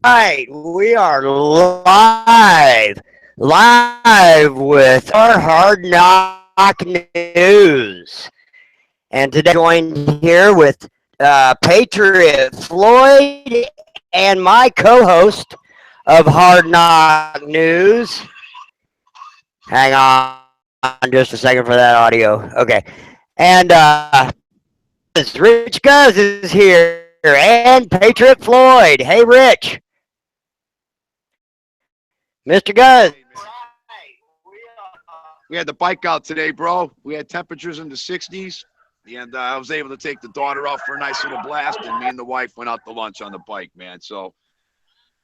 right, we are live with our Hard Knock News. And today I'm joined here with Patriot Floyd and my co-host of Hard Knock News. Hang on just a second for that audio. Okay. And Rich Guz is here and Patriot Floyd. Hey, Rich. Mr. Guz. Hey, man. We had the bike out today, bro. We had temperatures in the 60s, and I was able to take the daughter out for a nice little blast, and me and the wife went out to lunch on the bike, man. So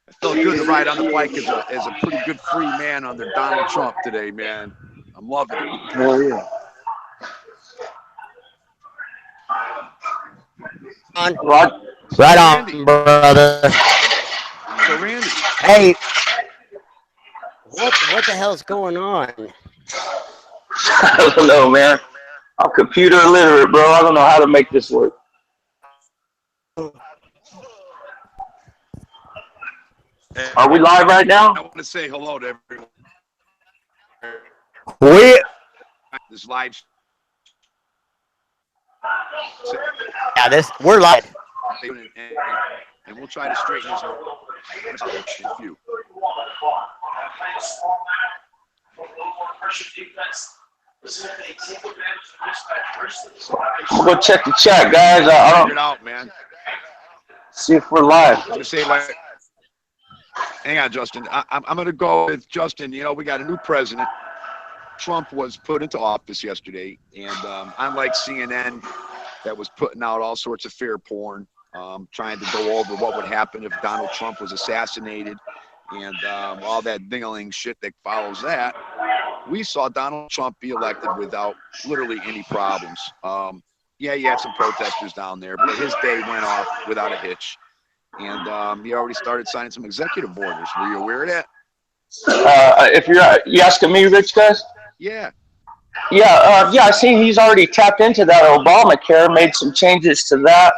it felt good to ride on the bike as a pretty good free man under Donald Trump today, man. I'm loving it. Oh yeah. On. Rod, Right So, on, Randy. brother. So, Randy. Hey, what the hell's going on? I don't know, man. I'm computer illiterate, bro. I don't know how to make this work. Are we live right now? I want to say hello to everyone. We This live. we're live. And we'll try to straighten this out in a few. I'm gonna go check the chat, guys. Figure it out, man. See if we're live. I was gonna say, like, hang on, Justin. I'm going to go with Justin. You know, we got a new president. Trump was put into office yesterday, and unlike CNN, that was putting out all sorts of fear porn, trying to go over what would happen if Donald Trump was assassinated, and all that dingling shit that follows that. We saw Donald Trump be elected without literally any problems. Yeah, you had some protesters down there, but his day went off without a hitch. And he already started signing some executive orders. Were you aware of that? If you asking me, Rich, guys? Yeah. Yeah, I see he's already tapped into that Obamacare, made some changes to that.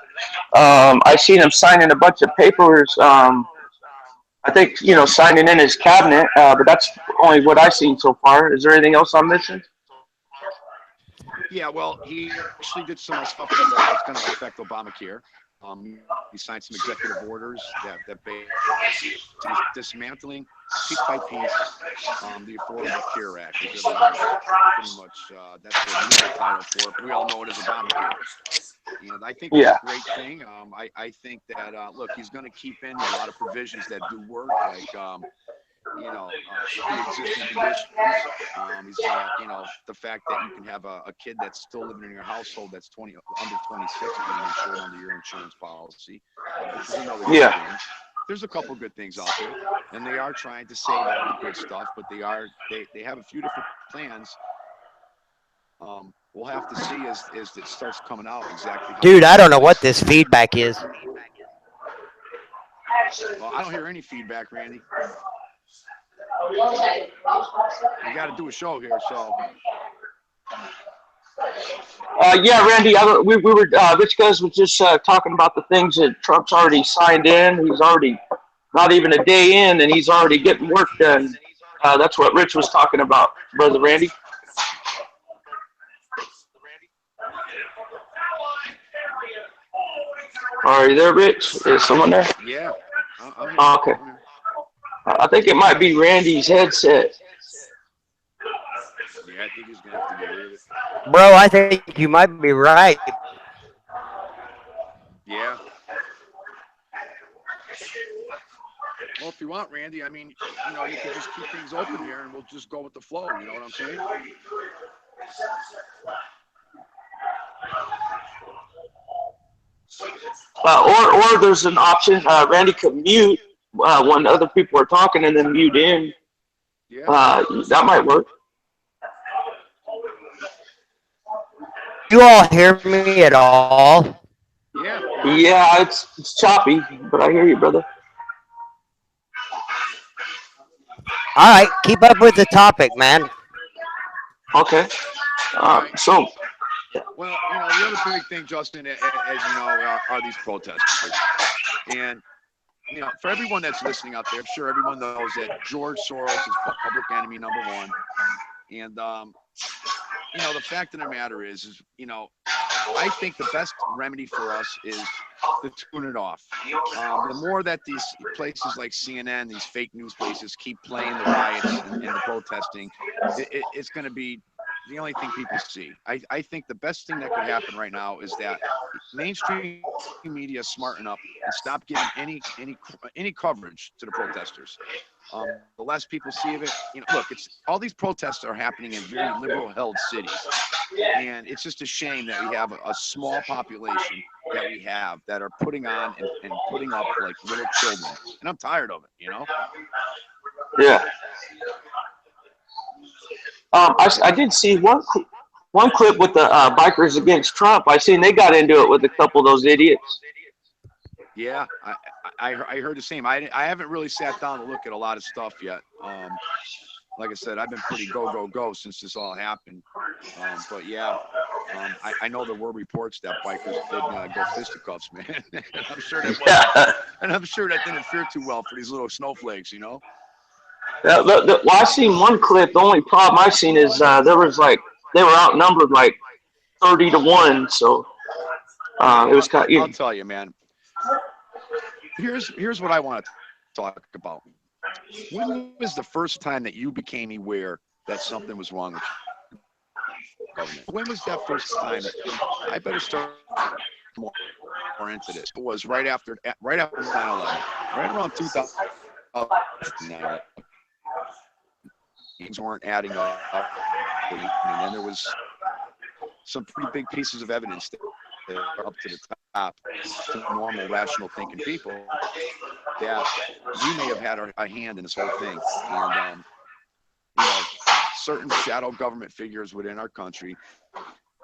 I seen him signing a bunch of papers. I think, signing in his cabinet, but that's only what I've seen so far. Is there anything else I'm missing? Yeah, well, he actually did some stuff that's going to affect Obamacare. He signed some executive orders that basically dismantling piece by piece the Affordable Care Act. Pretty much that's the legal title for it. We all know it as Obamacare. And I think it's a great thing. I think that, look, he's going to keep in a lot of provisions that do work, like, pre-existing conditions. He's got, the fact that you can have a kid that's still living in your household that's under 26 being insured under your insurance policy, which is another good thing. There's a couple good things out there, and they are trying to say all the good stuff, but they have a few different plans. We'll have to see as it starts coming out exactly. Dude, I don't know what this feedback is. Well, I don't hear any feedback, Randy. We got to do a show here, so. Yeah, Randy, we were, Rich Guz was just talking about the things that Trump's already signed in. He's already not even a day in, and he's already getting work done. That's what Rich was talking about, Brother Randy. Are you there, Rich? Is someone there? Yeah. Okay. I think it might be Randy's headset. Yeah, I think he's going to have to get rid of it. Bro, I think you might be right. Yeah. Well, if you want, Randy, I mean, you can just keep things open here and we'll just go with the flow. You know what I'm saying? Or there's an option. Randy could mute when other people are talking and then mute in. Yeah. That might work. You all hear me at all? Yeah. Yeah, it's choppy, but I hear you, brother. All right, keep up with the topic, man. Okay. So. Well, the other big thing, Justin, as you know, are these protesters. And for everyone that's listening out there, I'm sure everyone knows that George Soros is public enemy number one. And, the fact of the matter is, I think the best remedy for us is to tune it off. The more that these places like CNN, these fake news places, keep playing the riots and the protesting, it's going to be the only thing people see. I think the best thing that could happen right now is that mainstream media smarten up and stop giving any coverage to the protesters. The less people see of it, look, it's all these protests are happening in very liberal-held cities, and it's just a shame that we have a small population that we have that are putting on and putting up like little children, and I'm tired of it. Yeah. I did see one clip with the bikers against Trump. I seen they got into it with a couple of those idiots. Yeah, I heard the same. I haven't really sat down to look at a lot of stuff yet. Like I said, I've been pretty go since this all happened. But yeah, I know there were reports that bikers did go fisticuffs, man. And I'm sure that didn't fare too well for these little snowflakes, Well, I seen one clip. The only problem I seen is there was they were outnumbered 30-1. So it was kind of. I'll tell you, man. Here's what I want to talk about. When was the first time that you became aware that something was wrong with government? When was that first time? I better start more into this. It was right after 9/11, right around 2009. Things weren't adding up, and then there was some pretty big pieces of evidence that are up to the top to normal, rational thinking people that we may have had a hand in this whole thing. And, certain shadow government figures within our country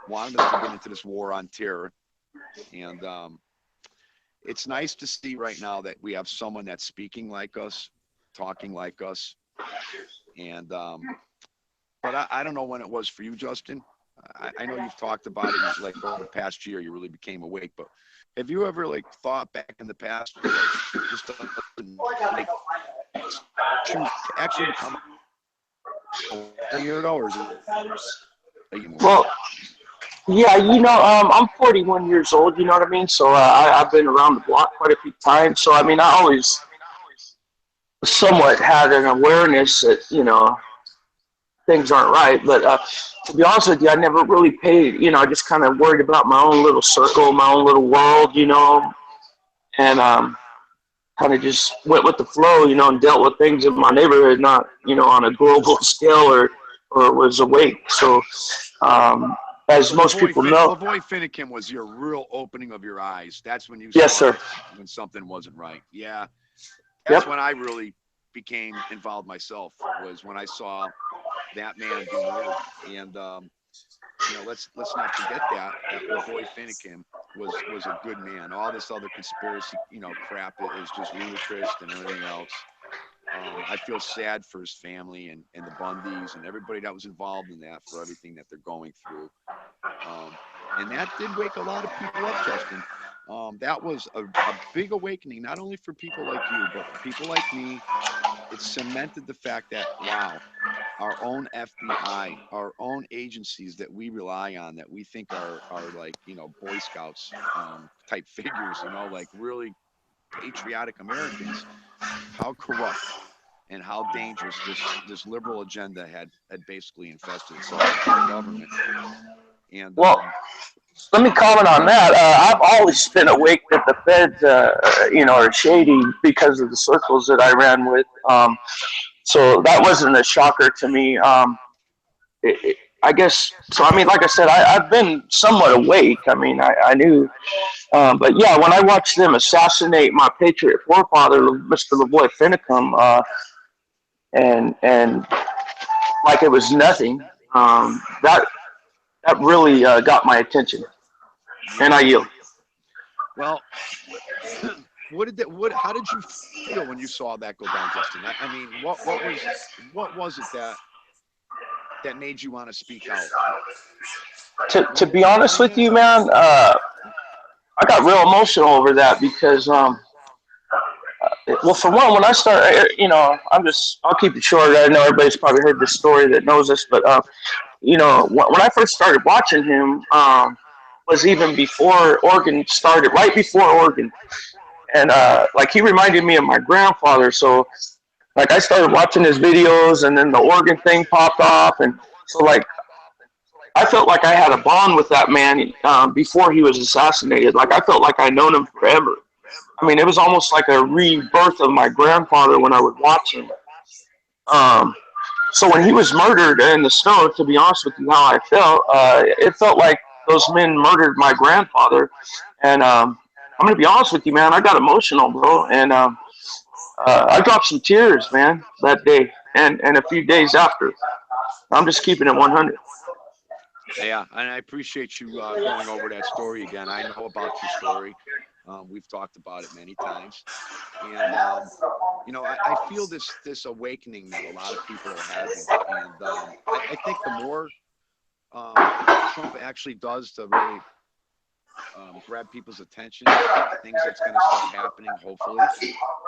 wanted us to get into this war on terror. And it's nice to see right now that we have someone that's speaking like us, talking like us. And, but I don't know when it was for you, Justin. I know you've talked about it over the past year, you really became awake, but have you ever thought back in the past, just actually become a year ago, or is it? Well, yeah, I'm 41 years old, you know what I mean? So I've been around the block quite a few times. So, I mean, I always somewhat had an awareness that, things aren't right. But to be honest with you, I never really paid, I just kind of worried about my own little circle, my own little world, and kind of just went with the flow, and dealt with things in my neighborhood, not, on a global scale or was awake. So as most people know. Lavoy Finicum was your real opening of your eyes. That's when you yes, saw sir. When something wasn't right. Yeah. That's when I really became involved myself, was when I saw that man do murder. And let's not forget that Lavoy Finicum was a good man. All this other conspiracy crap is just ludicrous and everything else. I feel sad for his family and the Bundys and everybody that was involved in that, for everything that they're going through. And that did wake a lot of people up, Justin. That was a big awakening, not only for people like you, but for people like me. It cemented the fact that, wow, our own FBI, our own agencies that we rely on, that we think are Boy Scouts type figures, really patriotic Americans, how corrupt and how dangerous this liberal agenda had basically infested itself with the government. And let me comment on that. I've always been awake that the feds, are shady because of the circles that I ran with. So that wasn't a shocker to me. I guess, so I mean, like I said, I've been somewhat awake. I mean, I knew, but yeah, when I watched them assassinate my patriot forefather, Mr. Lavoy Finicum, and like it was nothing, that really got my attention, and I yield. Well, how did you feel when you saw that go down, Justin? I mean, what was it that made you want to speak out? To be honest with you, man, I got real emotional over that because Well, for one, when I started, I'll keep it short. I know everybody's probably heard this story that knows this, but when I first started watching him, was even before Oregon started, right before Oregon, and like he reminded me of my grandfather. So like I started watching his videos, and then the Oregon thing popped off, and so like I felt like I had a bond with that man before he was assassinated. Like I felt like I known him forever. I mean, it was almost like a rebirth of my grandfather when I would watch him. Um, so when he was murdered in the snow, to be honest with you, how I felt, it felt like those men murdered my grandfather. And I'm gonna be honest with you, man. I got emotional, bro, and I dropped some tears, man, that day, and a few days after. I'm just keeping it 100. Yeah, and I appreciate you going over that story again. I know about your story. We've talked about it many times, and I feel this awakening that a lot of people are having, and I think the more Trump actually does to really grab people's attention, things that's going to start happening. Hopefully,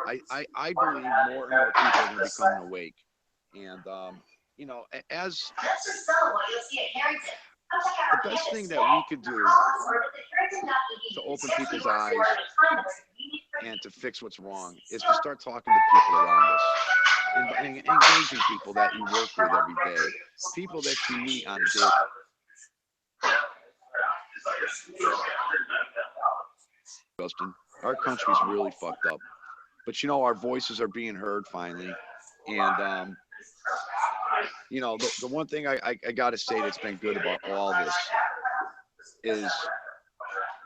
I believe more and more people are going to become awake, and as the best thing that we could do to open people's eyes and to fix what's wrong is to start talking to people around us and engaging people that you work with every day, people that you meet on a daily. Justin, our country's really fucked up, but our voices are being heard finally, and the one thing I got to say that's been good about all this is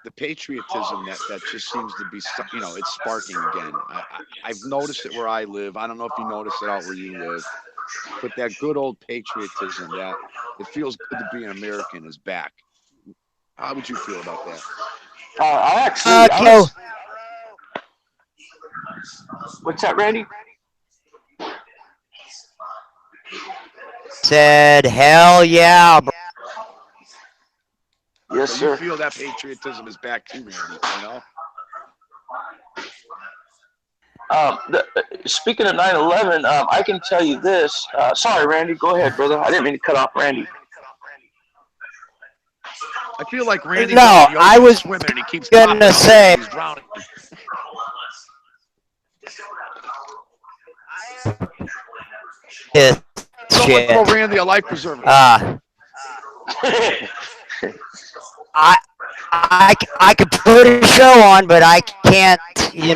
the patriotism that just seems to be, it's sparking again. I've noticed it where I live. I don't know if you noticed it out where you live, but that good old patriotism that it feels good to be an American is back. How would you feel about that? What's that, Randy? Said, hell yeah, bro. Yes, so sir. You feel that patriotism is back too, Randy, Speaking of 9/11, I can tell you this. Sorry, Randy. Go ahead, brother. I didn't mean to cut off Randy. I feel like Randy. No, I was swimming and he keeps gonna say. He's drowning. This Someone shit. call Randy a life preserver. I could put a show on, but I can't, We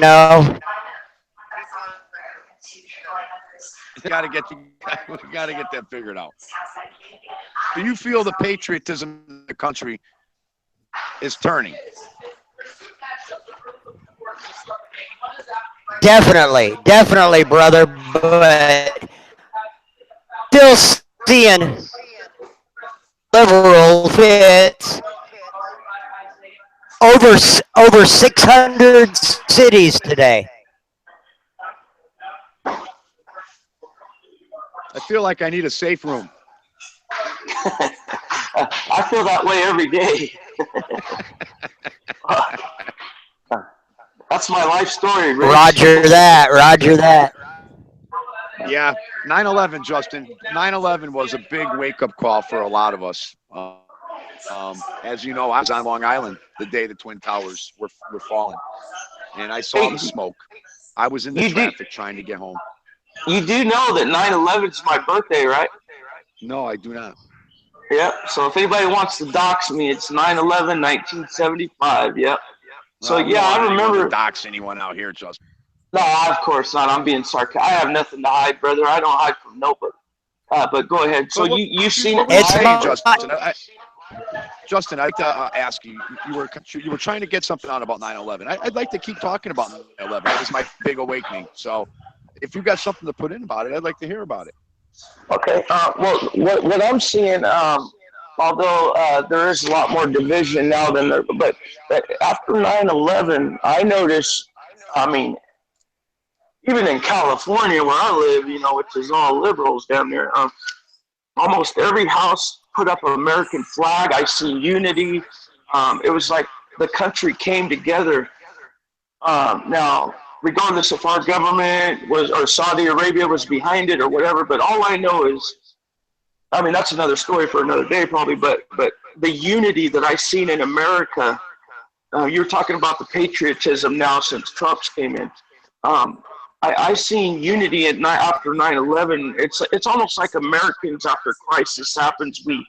gotta get that figured out. Do you feel the patriotism in the country is turning? Definitely, brother, but still seeing liberal fits over 600 cities today. I feel like I need a safe room. I feel that way every day. That's my life story. Rich. Roger that. Yeah, 9/11, Justin. 9/11 was a big wake-up call for a lot of us. As you know, I was on Long Island the day the Twin Towers were falling, and I saw the smoke. I was in the traffic trying to get home. You do know that 9/11 is my birthday, right? No, I do not. Yep. So if anybody wants to dox me, it's 9/11, 1975. Yep. So yeah, I remember. Dox anyone out here, Justin? No, of course not. I'm being sarcastic. I have nothing to hide, brother. I don't hide from nobody. But go ahead. So you've seen it. Justin, I'd like to ask you. You were trying to get something out about 9/11. I'd like to keep talking about 9/11. That was my big awakening. So if you got something to put in about it, I'd like to hear about it. Okay. Well, what I'm seeing, although there is a lot more division now than there, but after 9/11, I noticed. I mean, even in California where I live, which is all liberals down there, almost every house put up an American flag. I see unity. It was like the country came together. Now, regardless if our government was or Saudi Arabia was behind it or whatever. But all I know is, I mean, that's another story for another day probably. But the unity that I've seen in America, you're talking about the patriotism now since Trump's came in. I've seen unity after 9/11. It's almost like Americans after crisis happens, we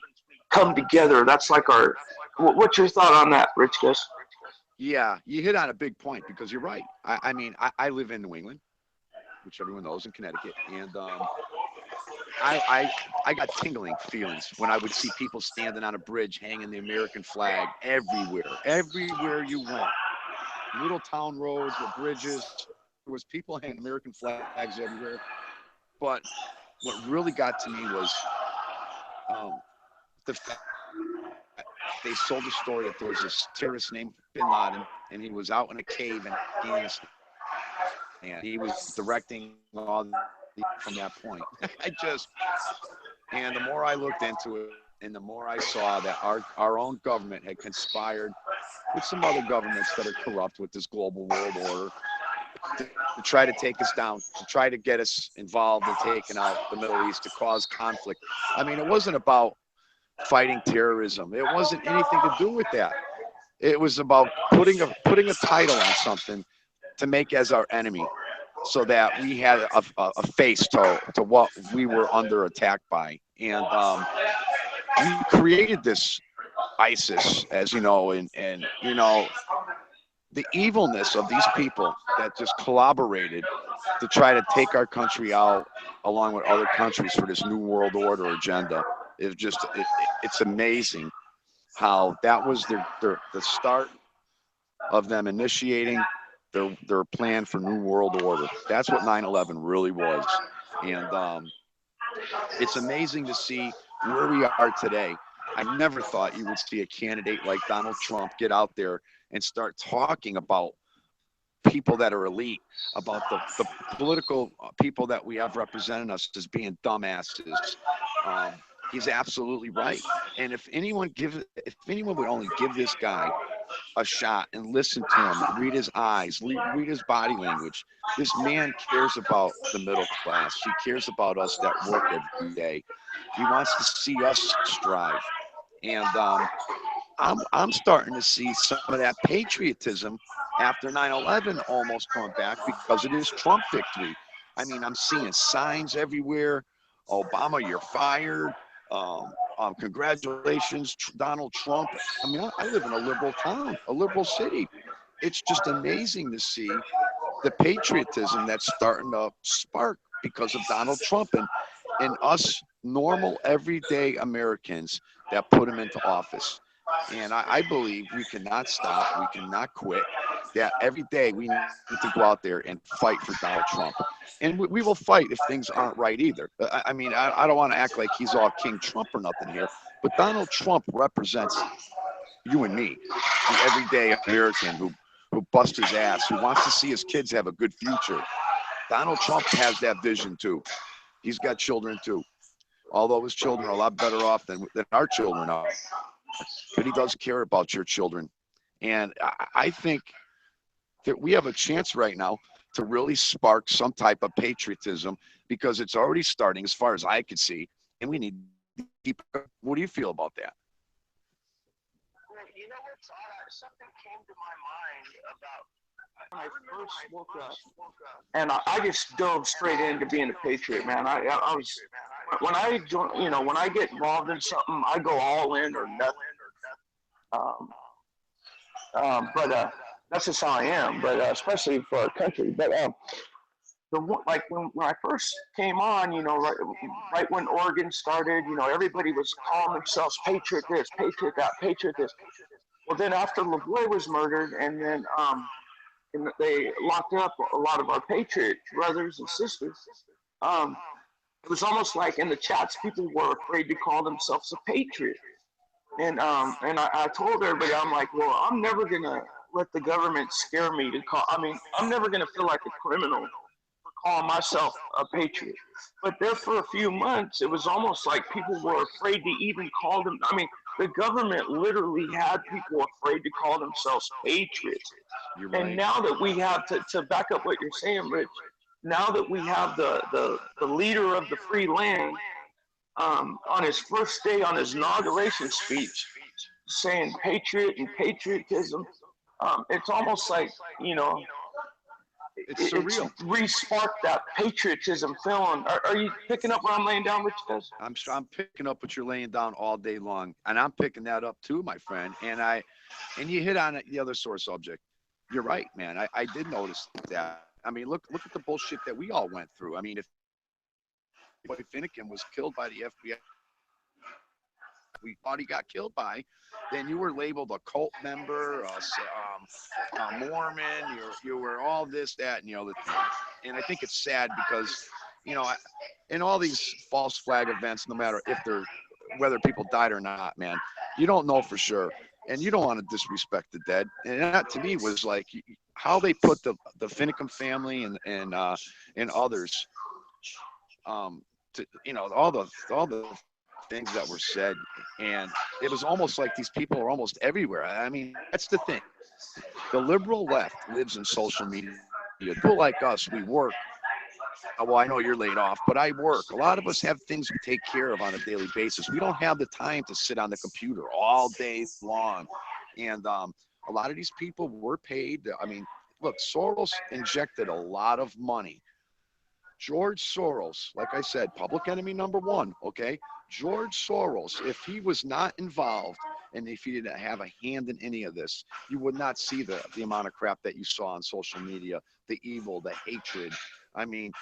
come together. That's like our. What's your thought on that, Rich Gus? Yeah, you hit on a big point because you're right. I mean, I live in New England, which everyone knows, in Connecticut, and I got tingling feelings when I would see people standing on a bridge hanging the American flag everywhere you went. Little town roads with bridges, there was people hanging American flags everywhere. But what really got to me was the fact that they sold the story that there was this terrorist named Bin Laden, and he was out in a cave in Afghanistan, and he was directing all from that point. And the more I looked into it, and the more I saw that our own government had conspired with some other governments that are corrupt with this global world order to try to take us down, to try to get us involved in taking out the Middle East, to cause conflict. I mean, it wasn't about fighting terrorism. It wasn't anything to do with that. It was about putting a title on something to make as our enemy, so that we had a face to what we were under attack by. And we created this ISIS, as you know, and you know, the evilness of these people that just collaborated to try to take our country out along with other countries for this new world order agenda. It's amazing how that was the start of them initiating their plan for new world order. That's what 9/11 really was. And it's amazing to see where we are today. I never thought you would see a candidate like Donald Trump get out there and start talking about people that are elite, about the political people that we have representing us as being dumbasses. He's absolutely right. And if anyone would only give this guy a shot and listen to him, read his eyes, read his body language. This man cares about the middle class. He cares about us that work every day. He wants to see us strive. And I'm starting to see some of that patriotism after 9/11 almost coming back because of this Trump victory. I mean, I'm seeing signs everywhere. Obama, you're fired. Congratulations, Donald Trump. I mean, I live in a liberal town, a liberal city. It's just amazing to see the patriotism that's starting to spark because of Donald Trump and us normal, everyday Americans that put him into office. And I believe we cannot stop. We cannot quit. That every day we need to go out there and fight for Donald Trump. And we will fight if things aren't right either. I mean, I don't want to act like he's all King Trump or nothing here. But Donald Trump represents you and me, the everyday American who busts his ass, who wants to see his kids have a good future. Donald Trump has that vision too. He's got children too. Although his children are a lot better off than our children are. But he does care about your children. And I think that we have a chance right now to really spark some type of patriotism because it's already starting as far as I could see. And we need to keep. What do you feel about that? You know what's odd? Something came to my mind about when I first woke up, and I just dove straight into being a patriot, man. I was when I join, you know, when I get involved in something, I go all in or nothing. But that's just how I am. But especially for our country. But like when I first came on, you know, right when Oregon started, you know, everybody was calling themselves patriot this, patriot that, patriot this. Well, then after LaVoy was murdered, and then and they locked up a lot of our patriot brothers and sisters. It was almost like in the chats, people were afraid to call themselves a patriot. And I told everybody, I'm like, well, I'm never gonna let the government scare me to call. I mean, I'm never gonna feel like a criminal for calling myself a patriot. But there for a few months, it was almost like people were afraid to even call them. I mean, the government literally had people afraid to call themselves patriots. You're And right. now that we have to back up what you're saying, Rich, now that we have the leader of the free land on his first day on his inauguration speech saying patriot and patriotism, it's almost like, you know, It's surreal. it's re-sparked that patriotism feeling. Are you picking up what I'm laying down, Rich? Guys? I'm picking up what you're laying down all day long, and I'm picking that up too, my friend. And you hit on it, the other sore subject. You're right, man. I did notice that. I mean, look at the bullshit that we all went through. I mean, if Finnegan was killed by the FBI, we thought he got killed by, then you were labeled a cult member, a Mormon. You were all this, that, and the other thing. And I think it's sad because, you know, in all these false flag events, no matter if they're whether people died or not, man, you don't know for sure, and you don't want to disrespect the dead. And that to me was like how they put the Finnecum family and others, to, you know, all the things that were said, and it was almost like these people are almost everywhere. I mean, that's the thing. The liberal left lives in social media. People like us, we work. Well, I know you're laid off, but I work. A lot of us have things we take care of on a daily basis. We don't have the time to sit on the computer all day long. And a lot of these people were paid. I mean, look, Soros injected a lot of money. George Soros, like I said, public enemy number one, okay? George Soros, if he was not involved and if he didn't have a hand in any of this, you would not see the amount of crap that you saw on social media, the evil, the hatred. I mean,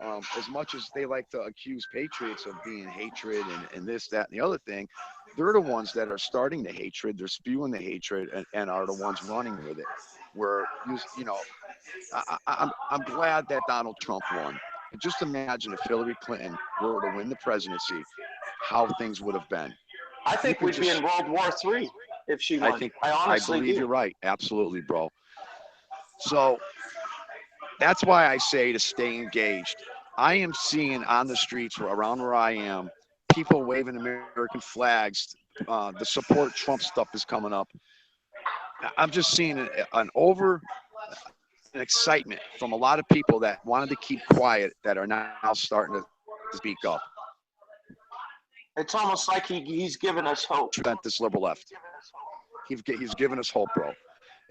as much as they like to accuse patriots of being hatred and this, that, and the other thing, they're the ones that are starting the hatred. They're spewing the hatred and are the ones running with it. Where, you know, I'm glad that Donald Trump won. Just imagine if Hillary Clinton were to win the presidency, how things would have been. I think we'd be in World War III if she won. I honestly believe do. You're right. Absolutely, bro. So that's why I say to stay engaged. I am seeing on the streets around where I am, people waving American flags. The support Trump stuff is coming up. I'm just seeing an excitement from a lot of people that wanted to keep quiet that are now starting to speak up. It's almost like he's given us hope. This liberal left. He's given us hope, bro.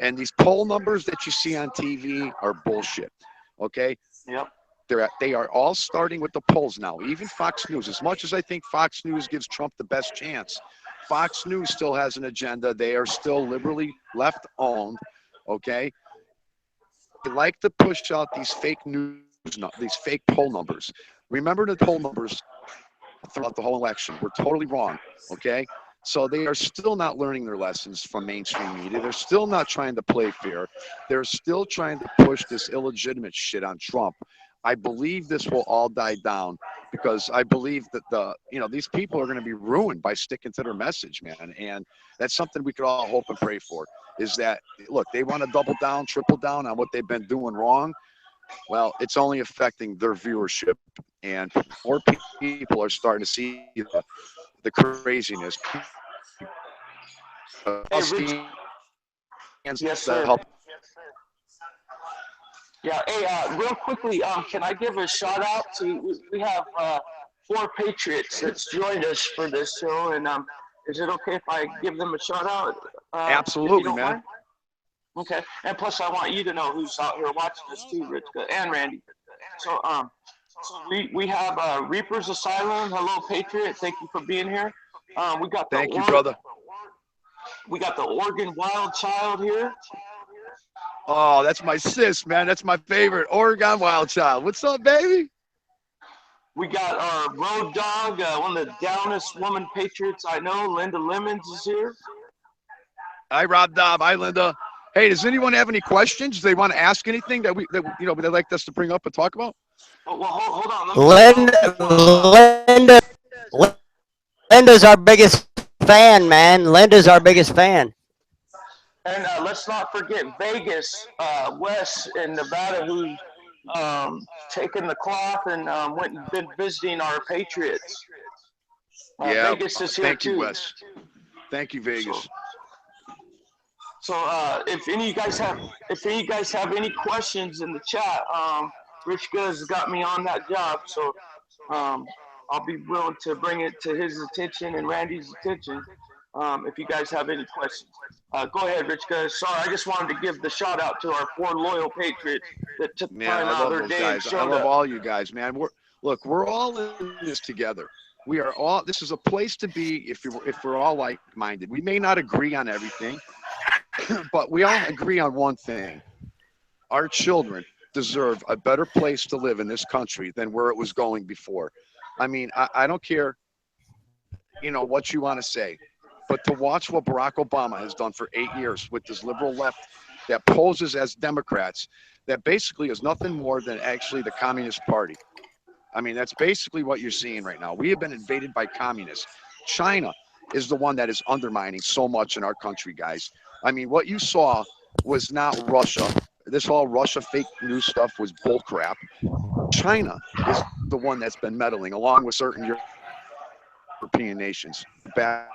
And these poll numbers that you see on TV are bullshit. Okay? Yep. They are all starting with the polls now. Even Fox News. As much as I think Fox News gives Trump the best chance, Fox News still has an agenda. They are still liberally left-owned. Okay? They like to push out these fake news, these fake poll numbers. Remember the poll numbers throughout the whole election were totally wrong. Okay? So they are still not learning their lessons from mainstream media. They're still not trying to play fair. They're still trying to push this illegitimate shit on Trump. I believe this will all die down because I believe that these people are going to be ruined by sticking to their message, man. And that's something we could all hope and pray for, is that, look, they want to double down, triple down on what they've been doing wrong. Well, it's only affecting their viewership, and more people are starting to see the craziness. Hey, yes, sir. Help. Yeah. Hey, real quickly, can I give a shout out to? We have 4 patriots that's joined us for this show, and is it okay if I give them a shout out? Absolutely, man. Mind? Okay. And plus, I want you to know who's out here watching this too, Rich and Randy. So, we have Reapers Asylum. Hello, Patriot. Thank you for being here. We got the Thank you, brother. We got the Oregon Wild Child here. Oh, that's my sis, man. That's my favorite. Oregon Wild Child. What's up, baby? We got our road dog, one of the downest woman patriots I know. Linda Lemons is here. Hi, Rob Dobb. Hi, Linda. Hey, does anyone have any questions? Do they want to ask anything that they'd like us to bring up and talk about? Oh, well, hold on. Linda's our biggest fan, man. Linda's our biggest fan. And let's not forget Vegas, Wes in Nevada, who's taken the cloth and went and been visiting our Patriots. Yeah, Vegas is here thank too. you, Wes. Thank you, Vegas. So if any of you guys have any questions in the chat, Rich Guz got me on that job, so I'll be willing to bring it to his attention and Randy's attention if you guys have any questions. Go ahead, Rich Guz. Sorry, I just wanted to give the shout out to our 4 loyal patriots that took Man, time I out love of their those day and guys. I showed love up. all you guys, man. We're all in this together. We are all. This is a place to be if we're all like-minded. We may not agree on everything, but we all agree on one thing: our children deserve a better place to live in this country than where it was going before. I mean, I don't care, what you want to say, but to watch what Barack Obama has done for 8 years with this liberal left that poses as Democrats, that basically is nothing more than actually the Communist Party. I mean, that's basically what you're seeing right now. We have been invaded by communists. China is the one that is undermining so much in our country, guys. I mean, what you saw was not Russia. This whole Russia fake news stuff was bullcrap. China is the one that's been meddling, along with certain European nations, back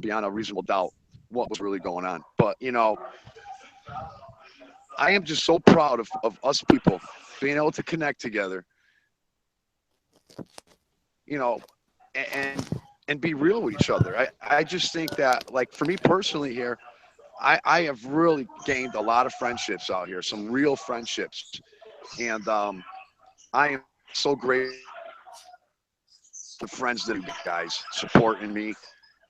beyond a reasonable doubt what was really going on. But, I am just so proud of us people being able to connect together, and be real with each other. I just think that, like, for me personally here, I have really gained a lot of friendships out here, some real friendships. And I am so grateful for the friends that you guys supporting me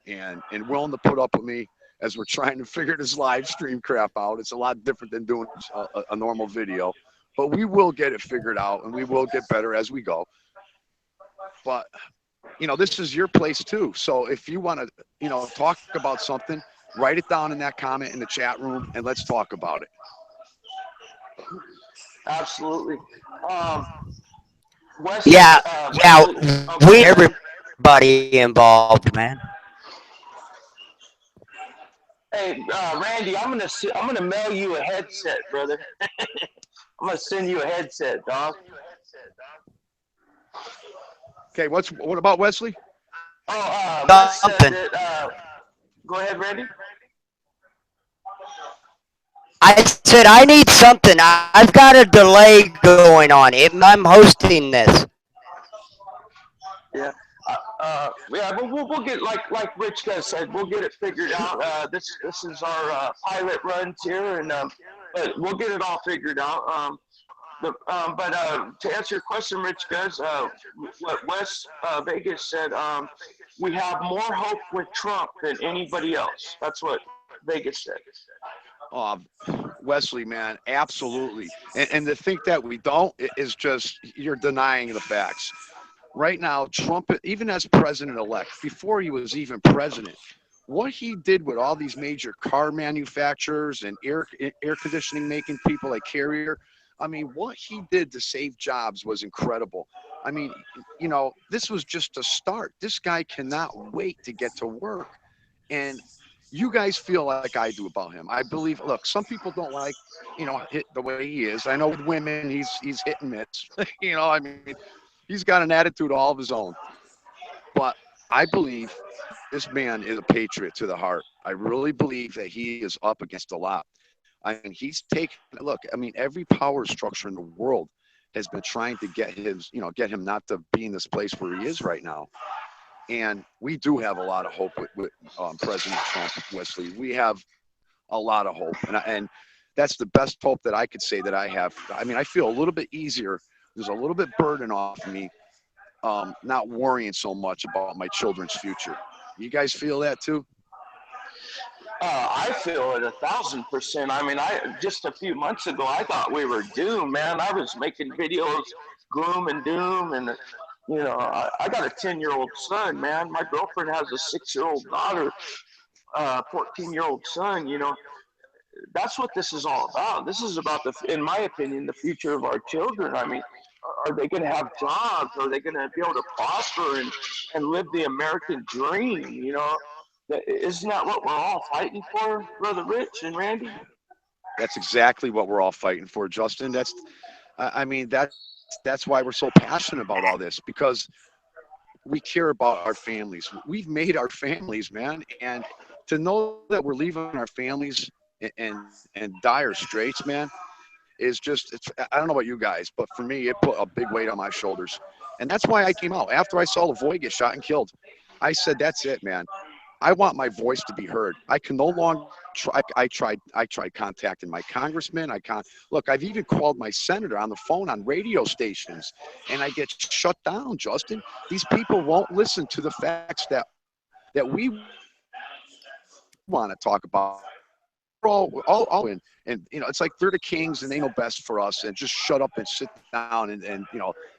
and willing to put up with me as we're trying to figure this live stream crap out. It's a lot different than doing a normal video, but we will get it figured out and we will get better as we go. But, this is your place too. So if you want to, talk about something, write it down in that comment in the chat room and let's talk about it. Absolutely. Wes, Yeah, Wesley, we everybody involved, man. Hey, Randy, I'm gonna mail you a headset, brother. I'm gonna send you a headset, dog. Okay, what about Wesley? Oh, Wes said Something. that. Go ahead, Randy. I said I need something. I've got a delay going on. I'm hosting this. Yeah. Yeah, but we'll get like Rich guys said, we'll get it figured out. This is our pilot runs here, and but we'll get it all figured out. But to answer your question, Rich guys, what Wes Vegas said, we have more hope with Trump than anybody else. That's what Vegas said. Wesley, man, absolutely. And to think that we don't is just, you're denying the facts. Right now, Trump, even as president-elect, before he was even president, what he did with all these major car manufacturers and air conditioning making people like Carrier, I mean, what he did to save jobs was incredible. I mean, this was just a start. This guy cannot wait to get to work. And you guys feel like I do about him. I believe, look, some people don't like, hit the way he is. I know with women, he's hit and miss. I mean, he's got an attitude all of his own. But I believe this man is a patriot to the heart. I really believe that he is up against a lot. I mean, he's taken, look, I mean, every power structure in the world has been trying to get him not to be in this place where he is right now. And we do have a lot of hope with President Trump, Wesley. We have a lot of hope. And that's the best hope that I could say that I have. I mean, I feel a little bit easier. There's a little bit burden off me, not worrying so much about my children's future. You guys feel that too? I feel it 1,000%. I mean, just a few months ago, I thought we were doomed, man. I was making videos, gloom and doom, and I got a 10-year-old son, man. My girlfriend has a 6-year-old daughter, 14-year-old son. That's what this is all about. This is about in my opinion, the future of our children. I mean, are they going to have jobs? Are they going to be able to prosper and live the American dream? Isn't that what we're all fighting for, Brother Rich and Randy? That's exactly what we're all fighting for, Justin. That's why we're so passionate about all this, because we care about our families. We've made our families, man, and to know that we're leaving our families in dire straits, man, is just, it's, I don't know about you guys, but for me, it put a big weight on my shoulders. And that's why I came out. After I saw Lavoie get shot and killed, I said, that's it, man. I want my voice to be heard. I can no longer try. I tried contacting my congressman. Look, I've even called my senator on the phone on radio stations, and I get shut down, Justin. These people won't listen to the facts that we want to talk about. We're all in, and it's like they're the kings and they know best for us, and just shut up and sit down and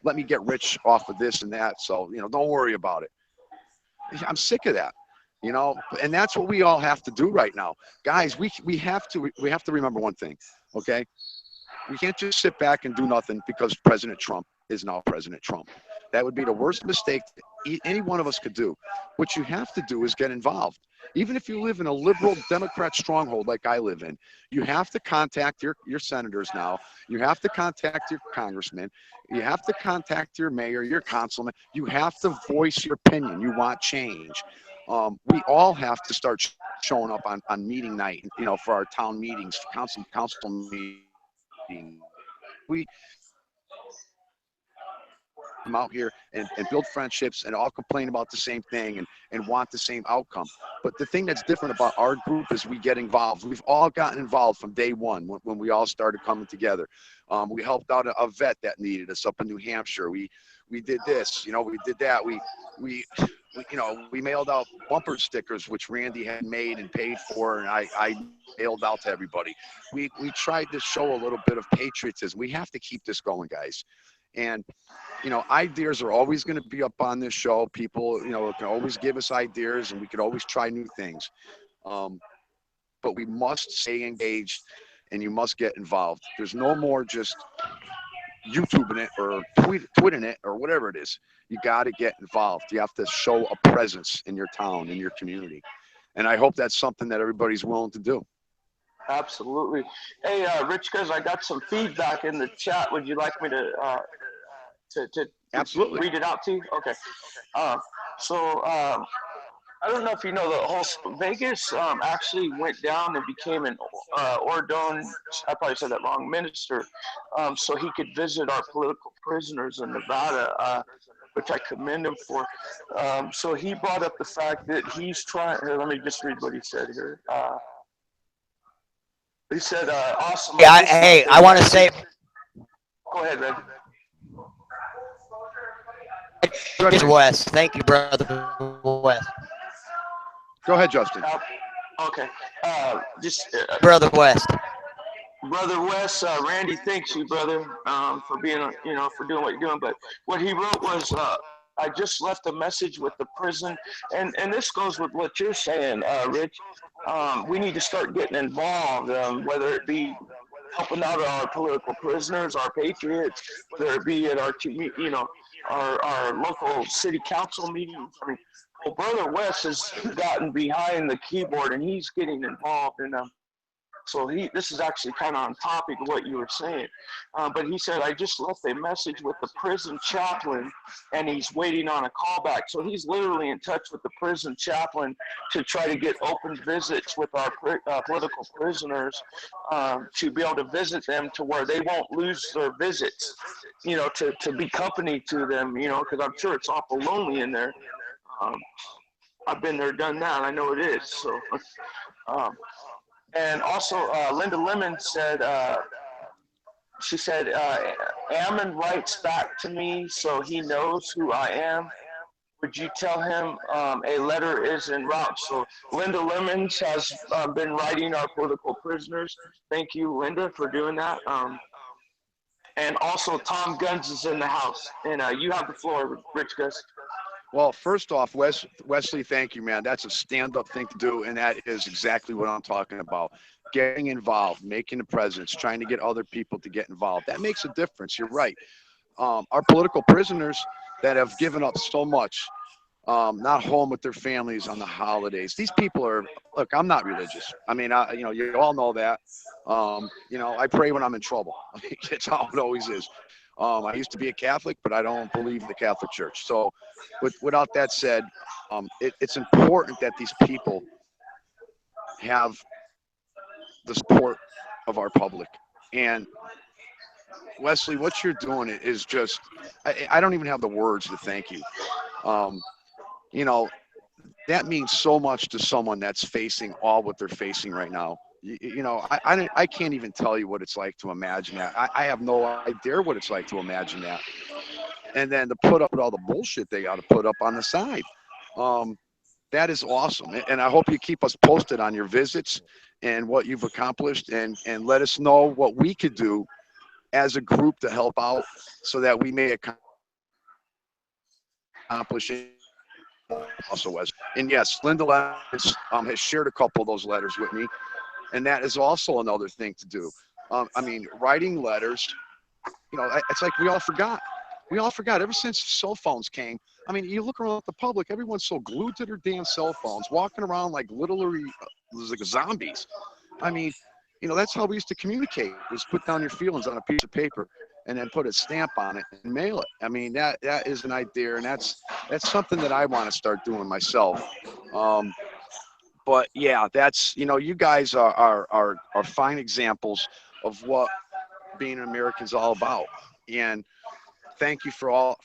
let me get rich off of this and that. So don't worry about it. I'm sick of that. And that's what we all have to do right now, guys. We have to remember one thing, okay? We can't just sit back and do nothing because President Trump is now President Trump. That would be the worst mistake any one of us could do. What you have to do is get involved. Even if you live in a liberal Democrat stronghold like I live in, you have to contact your senators now. You have to contact your congressman. You have to contact your mayor, your councilman. You have to voice your opinion. You want change. We all have to start showing up on meeting night, for our town meetings, council meetings. We come out here and build friendships and all complain about the same thing and want the same outcome. But the thing that's different about our group is we get involved. We've all gotten involved from day one when we all started coming together. We helped out a vet that needed us up in New Hampshire. We did this, we did that. We mailed out bumper stickers, which Randy had made and paid for, and I mailed out to everybody. We tried to show a little bit of patriotism. We have to keep this going, guys. And, ideas are always going to be up on this show. People, can always give us ideas, and we could always try new things. But we must stay engaged, and you must get involved. There's no more just YouTubing it or tweeting it or whatever it is. You got to get involved. You have to show a presence in your town, in your community. And I hope that's something that everybody's willing to do. Absolutely. Hey, Rich, guys, I got some feedback in the chat. Would you like me to Absolutely read it out to you? Okay. I don't know if you know, the whole Vegas actually went down and became an ordained, I probably said that wrong, minister, so he could visit our political prisoners in Nevada, which I commend him for. So he brought up the fact that he's trying, here, let me just read what he said here. He said, awesome. Yeah, I want to say. Go ahead, man. West. Thank you, brother West. Go ahead, Justin. Okay. Brother West. Brother Wes, Randy thanks you, brother, for being, for doing what you're doing. But what he wrote was, I just left a message with the prison, and this goes with what you're saying, Rich. We need to start getting involved, whether it be helping out our political prisoners, our patriots, whether it be at our, our local city council meetings. I mean, well, Brother Wes has gotten behind the keyboard and he's getting involved in them. So this is actually kind of on topic of what you were saying. But he said, I just left a message with the prison chaplain and he's waiting on a callback. So he's literally in touch with the prison chaplain to try to get open visits with our political prisoners, to be able to visit them to where they won't lose their visits, to be company to them, because I'm sure it's awful lonely in there. I've been there, done that, and I know it is. So, and also, Linda Lemon said, she said, Ammon writes back to me so he knows who I am. Would you tell him a letter is en route? So Linda Lemons has been writing our political prisoners. Thank you, Linda, for doing that. And also, Tom Guns is in the house. And you have the floor, Rich Gus. Well, first off, Wesley, thank you, man. That's a stand-up thing to do, and that is exactly what I'm talking about. Getting involved, making a presence, trying to get other people to get involved. That makes a difference. You're right. Our political prisoners that have given up so much, not home with their families on the holidays. These people are, look, I'm not religious. I mean, you all know that. I pray when I'm in trouble. It's how it always is. I used to be a Catholic, but I don't believe in the Catholic Church. So, without that said, it's important that these people have the support of our public. And Wesley, what you're doing is just, I don't even have the words to thank you. Um, you know, that means so much to someone that's facing all what they're facing right now. I can't even tell you what it's like to imagine that. I have no idea what it's like to imagine that. And then to put up with all the bullshit they got to put up on the side. That is awesome. And I hope you keep us posted on your visits and what you've accomplished, and let us know what we could do as a group to help out so that we may accomplish it. Also, Wes. And yes, Linda Lenz, has shared a couple of those letters with me. And that is also another thing to do. I mean, writing letters, it's like we all forgot. We all forgot ever since cell phones came. I mean, you look around at the public, everyone's so glued to their damn cell phones, walking around like literally like zombies. I mean, that's how we used to communicate, was put down your feelings on a piece of paper and then put a stamp on it and mail it. I mean, that is an idea, and that's something that I want to start doing myself. But yeah, that's, you guys are fine examples of what being an American is all about. And thank you for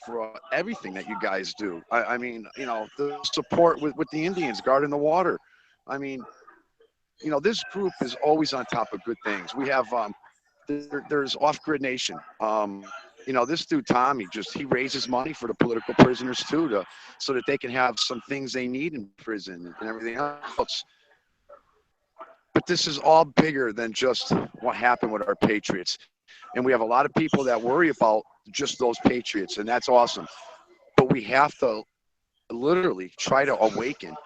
everything that you guys do. I mean, the support with the Indians guarding the water. I mean, this group is always on top of good things. We have, there's Off Grid Nation. This dude, Tommy, he raises money for the political prisoners too, so that they can have some things they need in prison and everything else. But this is all bigger than just what happened with our Patriots. And we have a lot of people that worry about just those Patriots, and that's awesome. But we have to literally try to awaken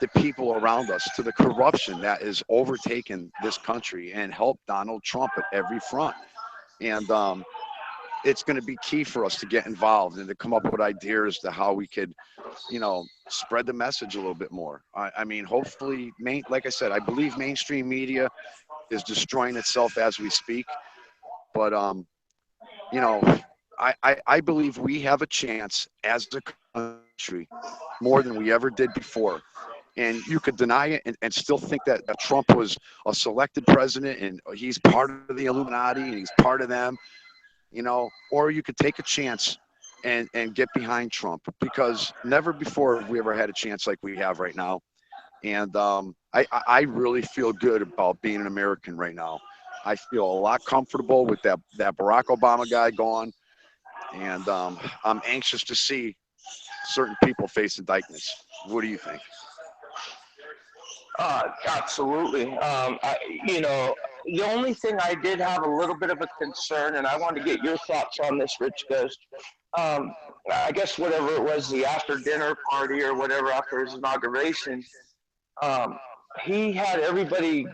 the people around us to the corruption that is overtaken this country, and help Donald Trump at every front. And it's going to be key for us to get involved and to come up with ideas to how we could, spread the message a little bit more. I mean, hopefully, like I said, I believe mainstream media is destroying itself as we speak. But, I believe we have a chance as a country more than we ever did before. And you could deny it and still think that Trump was a selected president and he's part of the Illuminati and he's part of them, or you could take a chance and get behind Trump, because never before have we ever had a chance like we have right now. And I really feel good about being an American right now. I feel a lot comfortable with that Barack Obama guy gone. And I'm anxious to see certain people face indictments. What do you think? Absolutely. The only thing I did have a little bit of a concern, and I wanted to get your thoughts on this, Rich, because I guess whatever it was, the after dinner party or whatever after his inauguration, he had everybody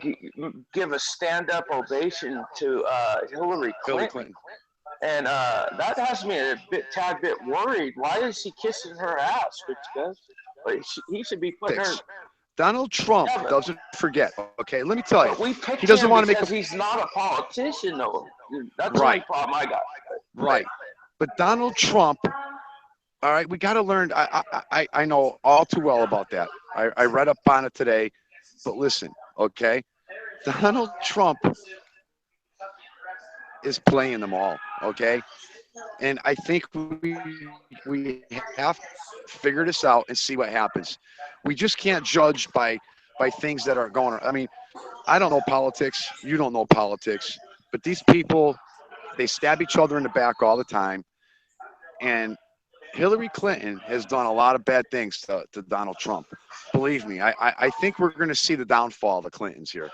give a stand-up ovation to Hillary Clinton. And that has me a tad bit worried. Why is he kissing her ass, Rich? Like, he should be putting her. Donald Trump doesn't forget. Okay, let me tell you. We picked he doesn't him want to because he's not a politician, though. That's right. the problem I got. Right. But Donald Trump, all right, we got to learn. I know all too well about that. I read up on it today. But listen, okay, Donald Trump is playing them all, okay? And I think we have to figure this out and see what happens. We just can't judge by things that are going on. I mean, I don't know politics. You don't know politics. But these people, they stab each other in the back all the time. And Hillary Clinton has done a lot of bad things to Donald Trump. Believe me, I think we're going to see the downfall of the Clintons here.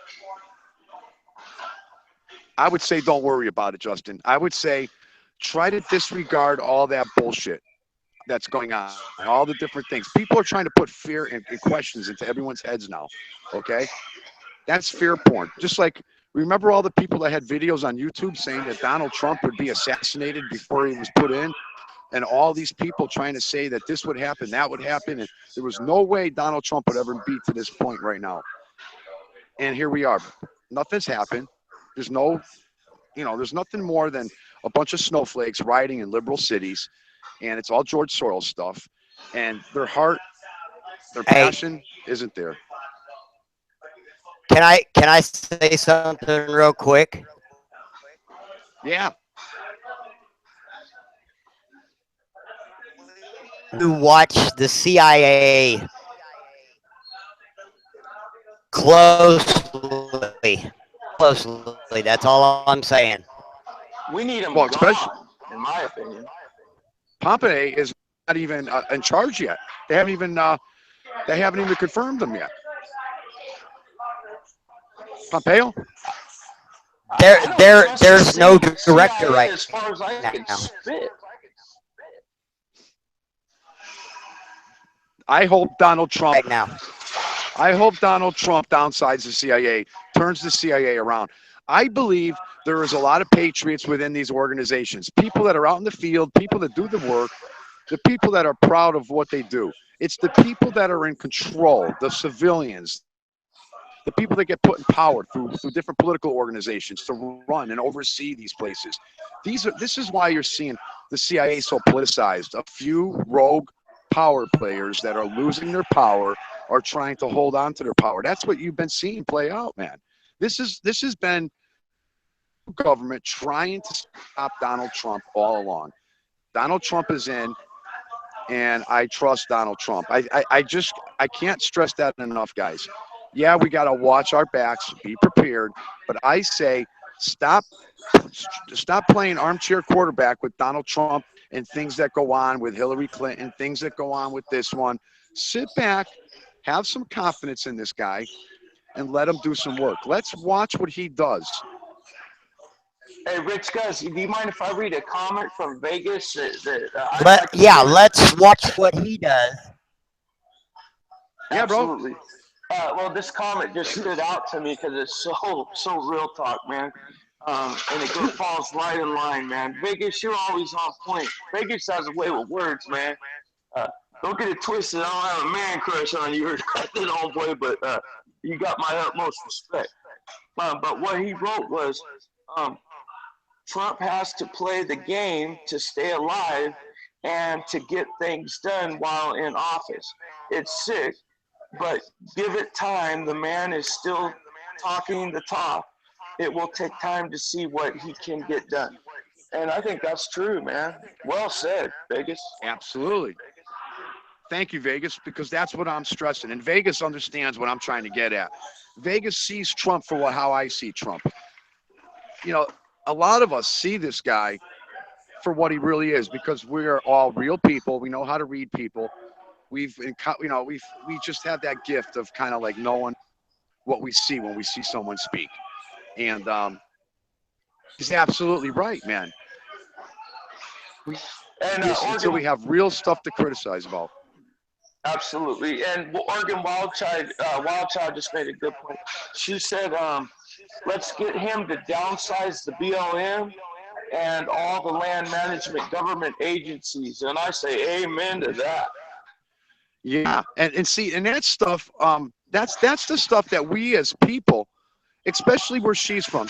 I would say don't worry about it, Justin. I would say try to disregard all that bullshit that's going on, all the different things. People are trying to put fear and questions into everyone's heads now, okay? That's fear porn. Just like, remember all the people that had videos on YouTube saying that Donald Trump would be assassinated before he was put in? And all these people trying to say that this would happen, that would happen. And there was no way Donald Trump would ever be to this point right now. And here we are. Nothing's happened. There's no, there's nothing more than a bunch of snowflakes riding in liberal cities, and it's all George Soros stuff, and their heart, their Hey, passion isn't there. can I say something real quick? Yeah, To watch the CIA closely. Closely. That's all I'm saying. We need him well, especially gone, in my opinion. Pompey is not even in charge yet. They haven't even confirmed them yet. Pompeo. I don't trust the There's no director CIA right as far as I can now. spit. I hope Donald Trump. Right now. I hope Donald Trump downsides the CIA, turns the CIA around. I believe there is a lot of patriots within these organizations, people that are out in the field, people that do the work, the people that are proud of what they do. It's the people that are in control, the civilians, the people that get put in power through different political organizations to run and oversee these places. This is why you're seeing the CIA so politicized. A few rogue power players that are losing their power are trying to hold on to their power. That's what you've been seeing play out, man. This has been government trying to stop Donald Trump all along. Donald Trump is in, and I trust Donald Trump. I can't stress that enough, guys. Yeah, we got to watch our backs, be prepared, but I say stop playing armchair quarterback with Donald Trump and things that go on with Hillary Clinton, things that go on with this one. Sit back, have some confidence in this guy, and let him do some work. Let's watch what he does. Hey, Rich, guys, do you mind if I read a comment from Vegas? Let's watch what he does. Yeah, bro. Absolutely. Well, this comment just stood out to me because it's so real talk, man. And it falls right in line, man. Vegas, you're always on point. Vegas has a way with words, man. Don't get it twisted. I don't have a man crush on you or nothing, homeboy, but you got my utmost respect. But what he wrote was, Trump has to play the game to stay alive and to get things done while in office. It's sick, but give it time. The man is still talking the talk. It will take time to see what he can get done. And I think that's true, man. Well said, Vegas. Absolutely. Thank you, Vegas, because that's what I'm stressing. And Vegas understands what I'm trying to get at. Vegas sees Trump for how I see Trump. You know, a lot of us see this guy for what he really is because we are all real people. We know how to read people. We just have that gift of kind of like knowing what we see when we see someone speak. And he's absolutely right, man. Until we have real stuff to criticize about. Absolutely. And Oregon Wildchild just made a good point. She said, let's get him to downsize the BLM and all the land management government agencies. And I say amen to that. Yeah. And see, and that stuff, that's the stuff that we as people, especially where she's from.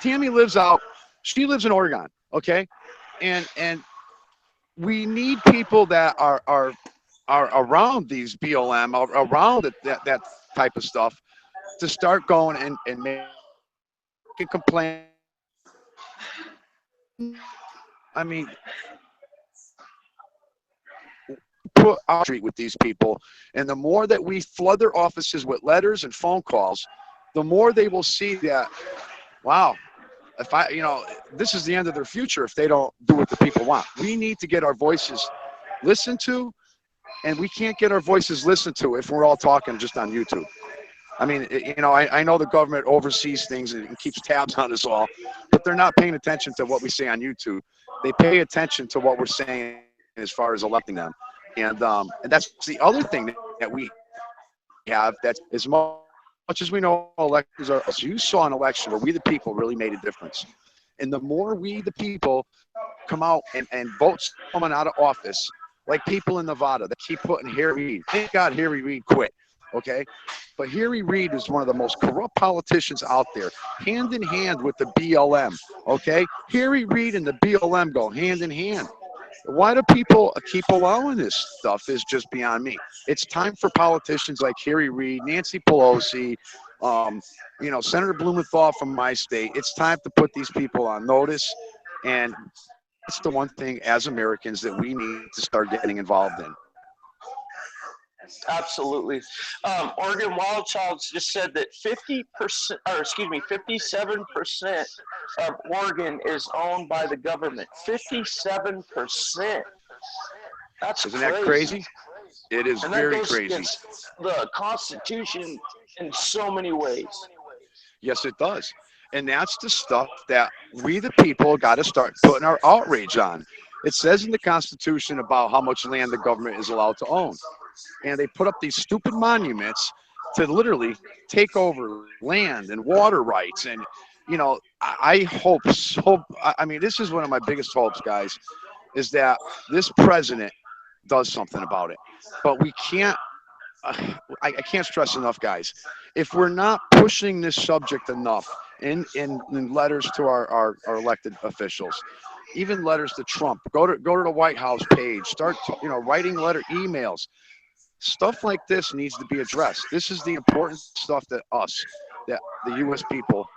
Tammy lives in Oregon, okay? And we need people that are around these BLM, around that type of stuff, to start going and make a complaint. I mean, put out street with these people, and the more that we flood their offices with letters and phone calls, the more they will see that, wow, this is the end of their future if they don't do what the people want. We need to get our voices listened to. And we can't get our voices listened to if we're all talking just on YouTube. I mean, I know the government oversees things and keeps tabs on us all, but they're not paying attention to what we say on YouTube. They pay attention to what we're saying as far as electing them. And that's the other thing that we have, that as much as we know elections are, so you saw an election where we the people really made a difference. And the more we the people come out and vote someone out of office, like people in Nevada that keep putting Harry Reid. Thank God Harry Reid quit, okay? But Harry Reid is one of the most corrupt politicians out there, hand in hand with the BLM. Okay, Harry Reid and the BLM go hand in hand. Why do people keep allowing this stuff is just beyond me. It's time for politicians like Harry Reid, Nancy Pelosi, Senator Blumenthal from my state. It's time to put these people on notice. And that's the one thing as Americans that we need to start getting involved in. Absolutely. Oregon Wild Childs just said that 57% of Oregon is owned by the government. 57%. That's Isn't that crazy? It is and that very goes crazy. against the Constitution in so many ways. Yes, it does. And that's the stuff that we, the people, got to start putting our outrage on. It says in the Constitution about how much land the government is allowed to own. And they put up these stupid monuments to literally take over land and water rights. And, I hope, I mean, this is one of my biggest hopes, guys, is that this president does something about it. But we can't, I can't stress enough, guys, if we're not pushing this subject enough in letters to our elected officials, even letters to Trump, go to the White House page, start, writing emails. Stuff like this needs to be addressed. This is the important stuff that the U.S. people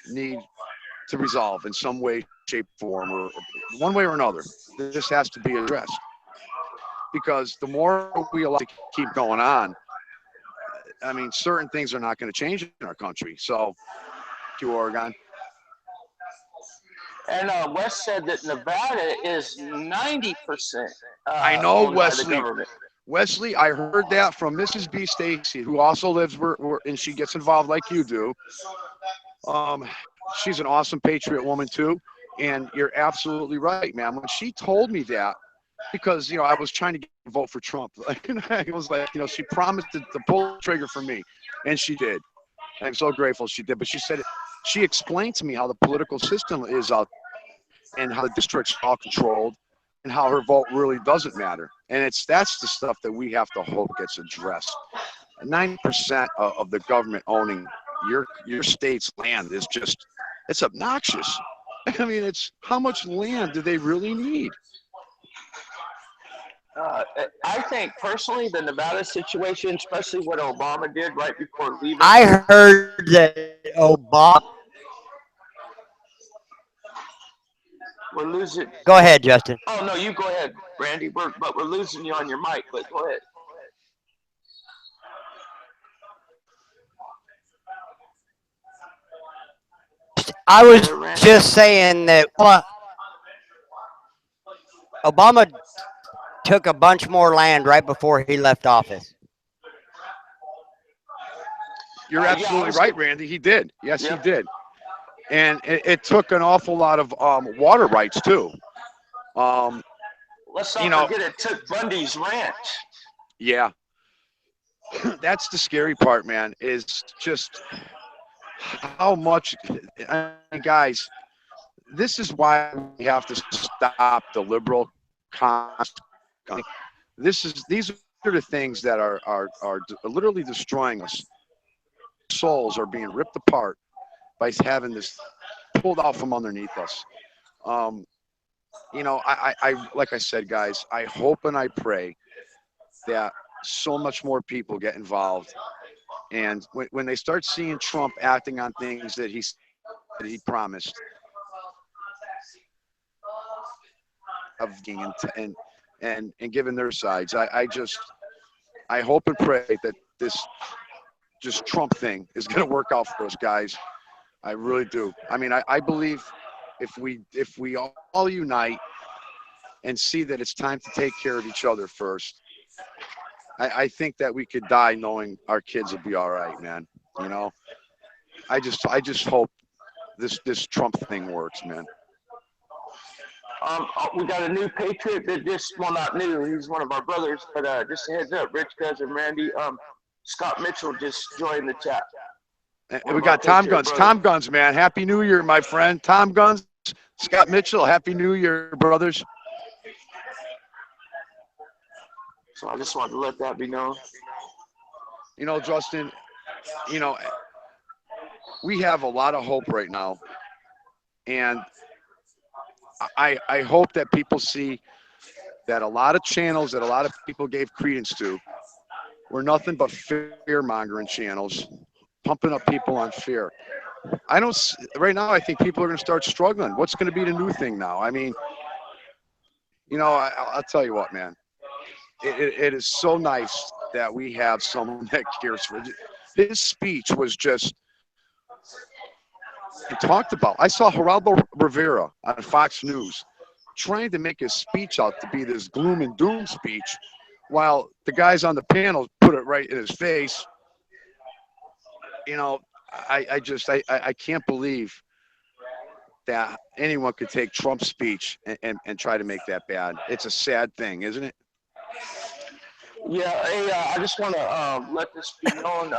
need to resolve in some way, shape, form, or one way or another. This has to be addressed. Because the more we allow to keep going on, I mean, certain things are not going to change in our country. So, thank you, Oregon. And Wes said that Nevada is 90%. I know, owned by the Wesley. government. Wesley, I heard that from Mrs. B. Stacy, who also lives and she gets involved like you do. She's an awesome patriot woman too, and you're absolutely right, man. When she told me that, because I was trying to vote for Trump, and I was like, she promised to pull the trigger for me, and she did. I'm so grateful she did. But she said she explained to me how the political system is out there and how the districts are all controlled, and how her vote really doesn't matter. And that's the stuff that we have to hope gets addressed. 90% of the government owning your state's land is it's obnoxious. I mean, it's how much land do they really need? I think personally the Nevada situation, especially what Obama did right before leaving. I heard that Obama. We're losing. Go ahead, Justin. Oh no, you go ahead, Randy. We're losing you on your mic, but go ahead. I was just saying that Obama took a bunch more land right before he left office. You're absolutely right, Randy. He did. Yes, he did. And it took an awful lot of water rights too. Let's not forget it took Bundy's ranch. Yeah. That's the scary part, man, is just how much, guys, this is why we have to stop the liberal these are the things that are literally destroying us. Souls are being ripped apart by having this pulled out from underneath us. I like I said, guys, I hope and I pray that so much more people get involved. And when they start seeing Trump acting on things that he promised, and giving their sides, I hope and pray that this just Trump thing is going to work out for us, guys. I really do. I mean, I believe if we all unite and see that it's time to take care of each other first, I think that we could die knowing our kids will be all right, man. I just hope this Trump thing works, man. We got a new patriot that not new, he's one of our brothers, but just a heads up, Rich Cousin Randy, Scott Mitchell just joined the chat. And we got Tom Guns. Brothers. Tom Guns, man. Happy New Year, my friend. Tom Guns, Scott Mitchell, Happy New Year, brothers. So I just wanted to let that be known. You know, Justin, you know, we have a lot of hope right now. And I hope that people see that a lot of channels that a lot of people gave credence to were nothing but fear mongering channels, pumping up people on fear. I don't, right now, I think people are going to start struggling. What's going to be the new thing now? I mean, you know, I'll tell you what, man. It is so nice that we have someone that cares for it. His speech was just, he talked about. I saw Geraldo Rivera on Fox News trying to make his speech out to be this gloom and doom speech, while the guys on the panel put it right in his face. You know, I can't believe that anyone could take Trump's speech and try to make that bad. It's a sad thing, isn't it? Yeah, hey, I just want to let this be known.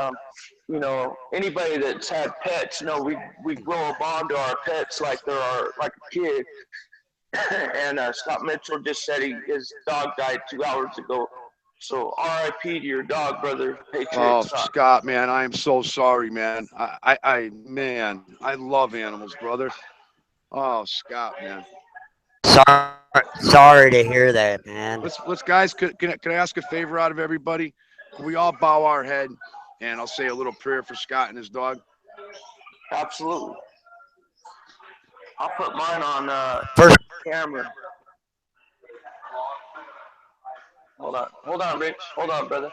You know, anybody that's had pets, you know, we grow a bond to our pets like they're like a kid. And Scott Mitchell just said his dog died 2 hours ago. So R.I.P. to your dog, brother. Patriot Oh, Scott. Scott, man, I am so sorry, man. Man, I love animals, brother. Oh, Scott, man. Sorry to hear that, man. Let's guys, can I ask a favor out of everybody? Can we all bow our head and I'll say a little prayer for Scott and his dog? Absolutely. I'll put mine on First, camera. Hold on, Rich. Hold on, brother.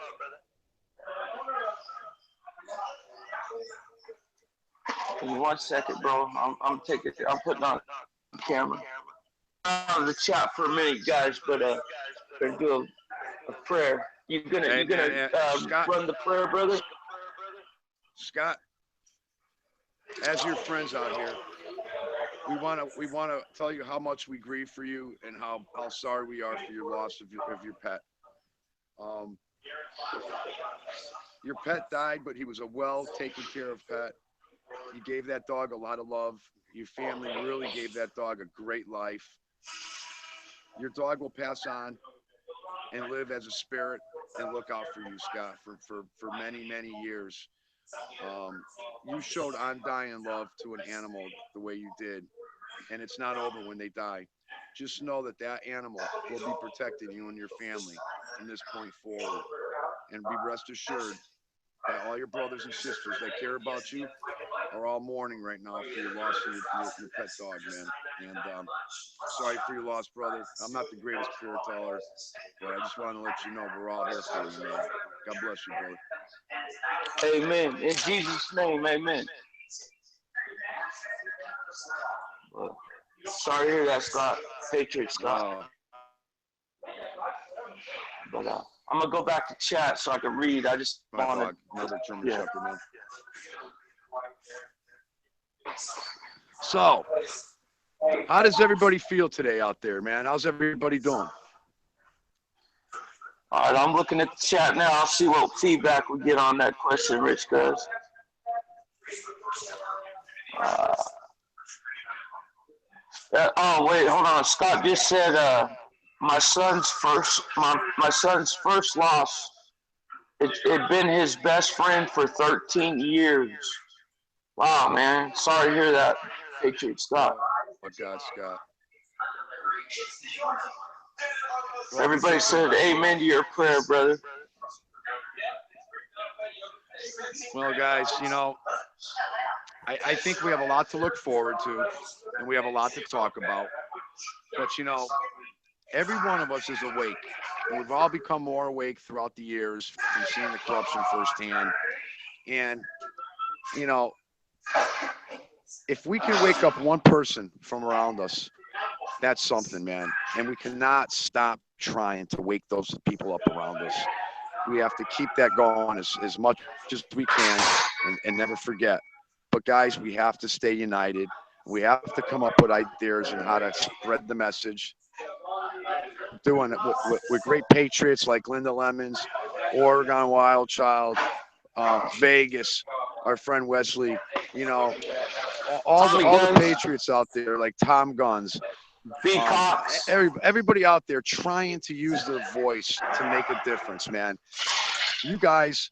Give me 1 second, bro. I'm putting on camera. Out of the chat for a minute, guys, but gonna do a prayer. You gonna Scott, run the prayer, brother? Scott, as your friends out here, we want to tell you how much we grieve for you and how sorry we are for your loss of your pet. Your pet died, but he was a well taken care of pet. You gave that dog a lot of love. Your family really gave that dog a great life. Your dog will pass on and live as a spirit and look out for you, Scott, for many, many years. You showed undying love to an animal the way you did, and it's not over when they die. Just know that that animal will be protecting you and your family from this point forward. And be rest assured that all your brothers and sisters that care about you are all mourning right now for your loss of your pet dog, man. And sorry for your loss, brother. I'm not the greatest prayer teller, but I just want to let you know we're all here for you, man. God bless you, brother. Amen. In Jesus' name, amen. Well, sorry to hear that, Scott. Patriot Scott. But I'm gonna go back to chat so I can read. I just wanted another German Shepherd, man. So, how does everybody feel today out there, man? How's everybody doing? All right, I'm looking at the chat now. I'll see what feedback we get on that question, Rich, guys. Oh, wait, hold on. Scott just said my son's first loss. It'd been his best friend for 13 years. Wow, man. Sorry to hear that, Patriot Scott. Oh, God, Scott. Everybody said amen to your prayer, brother. Well, guys, you know, I think we have a lot to look forward to, and we have a lot to talk about. But, you know, every one of us is awake, and we've all become more awake throughout the years from seeing the corruption firsthand. And, you know, if we can wake up one person from around us, that's something, man. And we cannot stop trying to wake those people up around us. We have to keep that going as much as we can and never forget. But, guys, we have to stay united. We have to come up with ideas on how to spread the message. Doing it with great patriots like Linda Lemons, Oregon Wild Child, Vegas, our friend Wesley, you know, all the patriots out there like Tom Guns. Everybody out there trying to use their voice to make a difference, man. You guys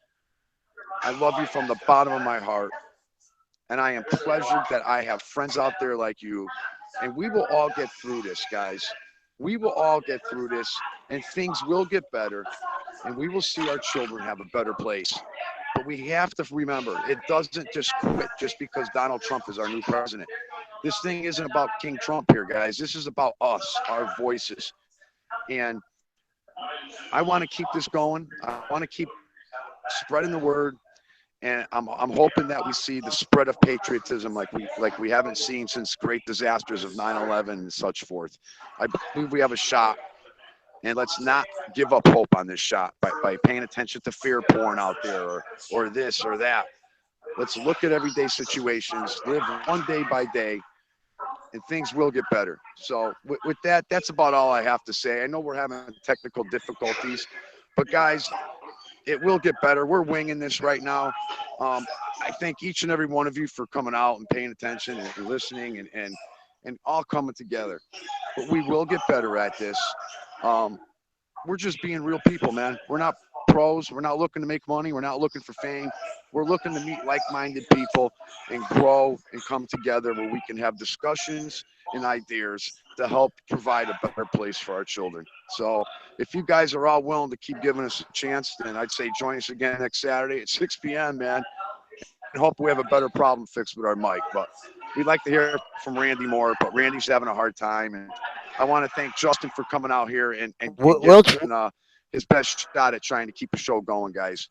I love you from the bottom of my heart. And I am pleasured that I have friends out there like you. And we will all get through this, guys. We will all get through this, and things will get better, and we will see our children have a better place. But we have to remember, it doesn't just quit just because Donald Trump is our new president. This thing isn't about King Trump here, guys. This is about us, our voices. And I want to keep this going. I want to keep spreading the word. And I'm hoping that we see the spread of patriotism like we haven't seen since great disasters of 9/11 and such forth. I believe we have a shot, and let's not give up hope on this shot by paying attention to fear porn out there or this or that. Let's look at everyday situations, live one day by day, and things will get better. So with that, that's about all I have to say. I know we're having technical difficulties, but guys, it will get better. We're winging this right now. I thank each and every one of you for coming out and paying attention and listening and all coming together. But we will get better at this. We're just being real people, man. We're not pros. We're not looking to make money. We're not looking for fame. We're looking to meet like-minded people and grow and come together where we can have discussions and ideas to help provide a better place for our children. So if you guys are all willing to keep giving us a chance, then I'd say join us again next Saturday at 6 p.m., man. And hope we have a better problem fixed with our mic. But we'd like to hear from Randy more, but Randy's having a hard time. And I want to thank Justin for coming out here and giving his best shot at trying to keep the show going, guys.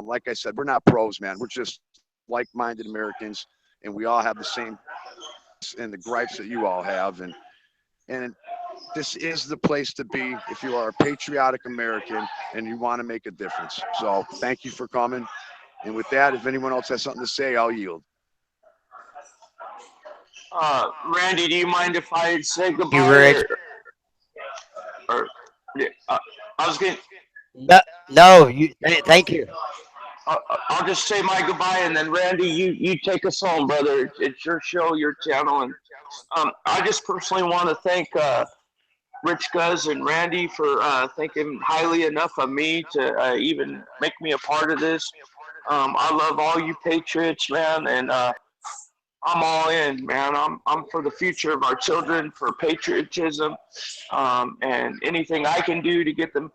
Like I said, we're not pros, man. We're just like-minded Americans, and we all have the same and the gripes that you all have. And this is the place to be if you are a patriotic American and you want to make a difference. So thank you for coming. And with that, if anyone else has something to say, I'll yield. Randy, do you mind if I say goodbye? You Rich. I was going. No, thank you. I'll just say my goodbye, and then Randy, you take us home, brother. It's your show, your channel, and I just personally want to thank Rich Guz and Randy for thinking highly enough of me to even make me a part of this. I love all you patriots, man, and I'm all in, man. I'm for the future of our children, for patriotism, and anything I can do to get them.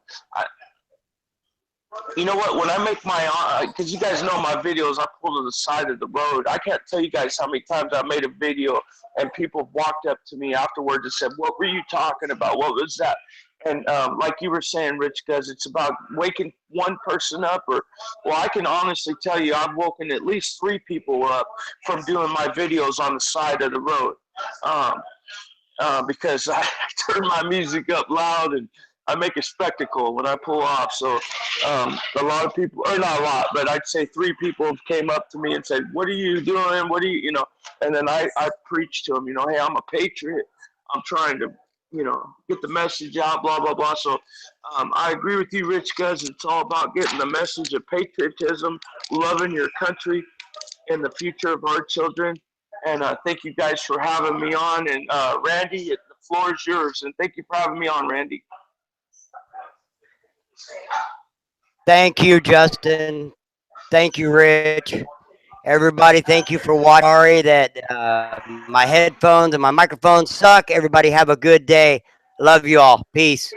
You know what? When I make my, because you guys know my videos, I pull to the side of the road. I can't tell you guys how many times I made a video and people walked up to me afterwards and said, "What were you talking about? What was that?" And like you were saying, Rich, because it's about waking one person up, or, well, I can honestly tell you I've woken at least 3 people up from doing my videos on the side of the road, because I turn my music up loud and I make a spectacle when I pull off. So a lot of people, or not a lot, but I'd say 3 people came up to me and said, "What are you doing? What are you," you know, and then I preached to them, you know, "Hey, I'm a patriot. I'm trying to, you know, get the message out, blah, blah, blah." So I agree with you, Rich Guz. It's all about getting the message of patriotism, loving your country, and the future of our children. And thank you guys for having me on. And Randy, the floor is yours. And thank you for having me on, Randy. Thank you, Justin. Thank you, Rich. Everybody, thank you for watching. Sorry that my headphones and my microphone suck. Everybody have a good day. Love you all. Peace.